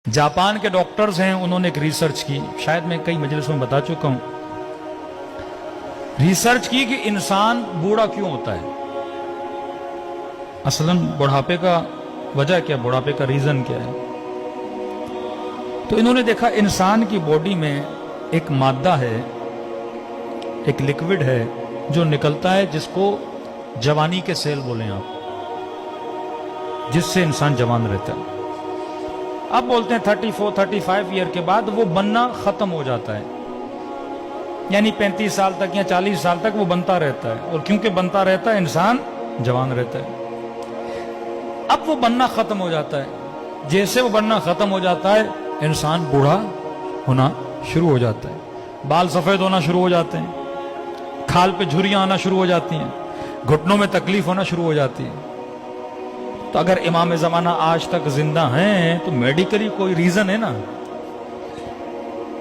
Japan के doctors हैं, उन्होंने एक रिसर्च की, शायद मैं कई मजलिसों में बता चुका हूं। रिसर्च की कि इंसान बूढ़ा क्यों होता है, असलन बुढ़ापे का वजह क्या, बुढ़ापे का रीजन क्या है। तो इन्होंने देखा इंसान की बॉडी में एक मादा है, एक लिक्विड है जो निकलता है, जिसको जवानी के सेल बोलें आप, जिससे इंसान जवान रहता है। अब बोलते हैं 34-35 ईयर के बाद वो बनना खत्म हो जाता है, यानी 35 साल तक या 40 साल तक वो बनता रहता है, और क्योंकि बनता रहता है इंसान जवान रहता है। अब वो बनना खत्म हो जाता है, जैसे वो बनना खत्म हो जाता है इंसान बूढ़ा होना शुरू हो जाता है, बाल सफेद होना शुरू हो जाते हैं, खाल पे झुर्रियां आना शुरू हो जाती हैं, घुटनों में तकलीफ होना शुरू हो जाती है। तो अगर इमाम ज़माना आज तक जिंदा हैं तो मेडिकली कोई रीजन है ना।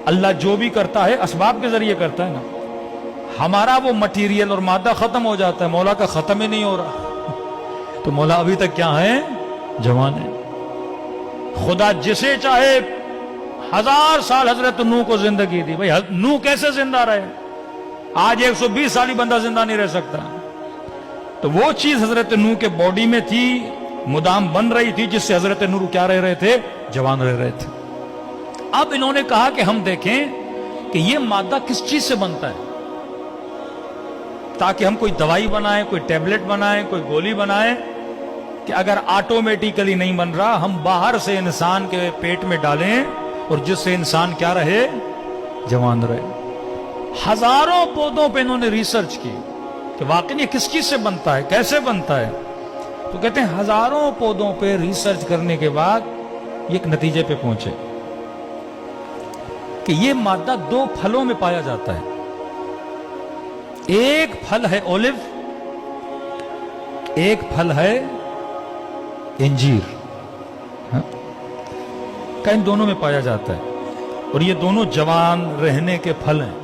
अल्लाह जो भी करता है असबाब के जरिए करता है ना। हमारा वो मटीरियल और मादा खत्म हो जाता है, मौला का खत्म ही नहीं हो रहा। तो मौला अभी तक क्या है, जवान है। खुदा जिसे चाहे 1000 साल हजरत नूह को जिंदगी दी, भाई नूह कैसे जिंदा रहे, आज 120 साल ही बंदा जिंदा नहीं रह सकता। तो वो चीज हजरत नूह के बॉडी में थी, मुदाम बन रही थी, जिससे हजरत नूह क्या रह रहे थे, जवान रह रहे थे। अब इन्होंने कहा कि हम देखें कि ये मादा किस चीज से बनता है, ताकि हम कोई दवाई बनाएं, कोई टैबलेट बनाएं, कोई गोली बनाएं, कि अगर ऑटोमेटिकली नहीं बन रहा, हम बाहर से इंसान के पेट में डालें और जिससे इंसान क्या रहे, जवान रहे। हजारों पौधों पे इन्होंने रिसर्च की कि वाकई ये किस चीज से बनता है, कैसे बनता है। तो कहते हैं हजारों पौधों पे रिसर्च करने के बाद ये एक नतीजे पे पहुंचे कि ये मादा 2 फलों में पाया जाता है। एक फल है ओलिव, एक फल है इंजीर, का इन दोनों में पाया जाता है, और ये दोनों जवान रहने के फल हैं।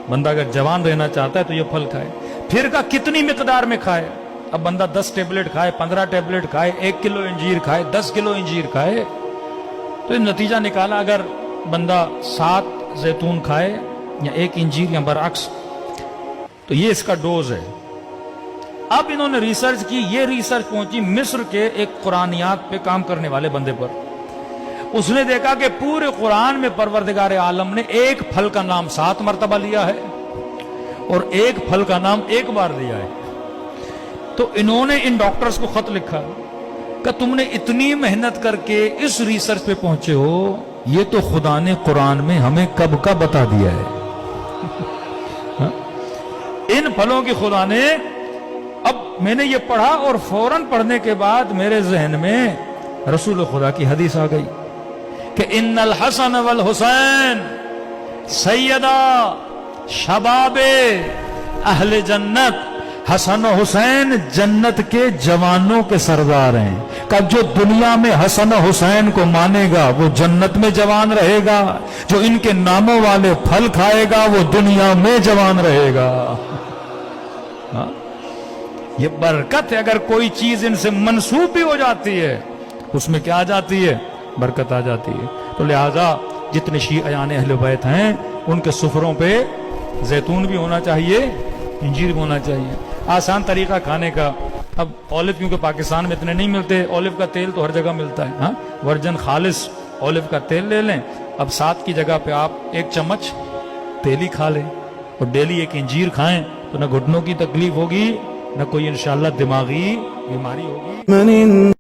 बंदा अगर जवान रहना चाहता है तो ये फल खाए। फिर का कितनी मिकदार में खाए, अब बंदा 10 टेबलेट खाए, 15 टेबलेट खाए, 1 किलो इंजीर खाए, 10 किलो इंजीर खाए, तो ये नतीजा निकाला अगर बंदा 7 जैतून खाए या 1 इंजीर या बरअक्स, तो ये इसका डोज है। अब इन्होंने रिसर्च की, ये रिसर्च पहुंची मिस्र के एक कुरानियात पे काम करने वाले बंदे पर। उसने देखा कि पूरे कुरान में परवरदिगार आलम ने एक फल का नाम 7 मरतबा लिया है और एक फल का नाम 1 बार लिया है। तो इन्होंने इन डॉक्टर्स को खत लिखा कि तुमने इतनी मेहनत करके इस रिसर्च पे पहुंचे हो, ये तो खुदा ने कुरान में हमें कब का बता दिया है। इन फलों की खुदा ने, अब मैंने ये पढ़ा और फौरन पढ़ने के बाद मेरे जहन में रसूल खुदा की हदीस आ गई कि इन्नल हसन वल हुसैन सैयदा शबाबे अहले जन्नत। हसन और हुसैन जन्नत के जवानों के सरदार हैं। कब जो दुनिया में हसन और हुसैन को मानेगा वो जन्नत में जवान रहेगा, जो इनके नामों वाले फल खाएगा वो दुनिया में जवान रहेगा। हाँ? ये बरकत है। अगर कोई चीज इनसे मंसूब भी हो जाती है उसमें क्या आ जाती है, बरकत आ जाती है। तो लिहाजा जितने शीआयान अहले बैत हैं उनके सुफरों पे जैतून भी होना चाहिए, इंजीर भी होना चाहिए। आसान तरीका खाने का, अब ऑलिव क्योंकि पाकिस्तान में इतने नहीं मिलते, ऑलिव का तेल तो हर जगह मिलता है। हाँ, वर्जन खालिस ऑलिव का तेल ले लें। अब 7 की जगह पे आप 1 चम्मच तेल ही खा लें और डेली 1 इंजीर खाएं, तो न घुटनों की तकलीफ होगी, न कोई इंशाअल्लाह दिमागी बीमारी होगी।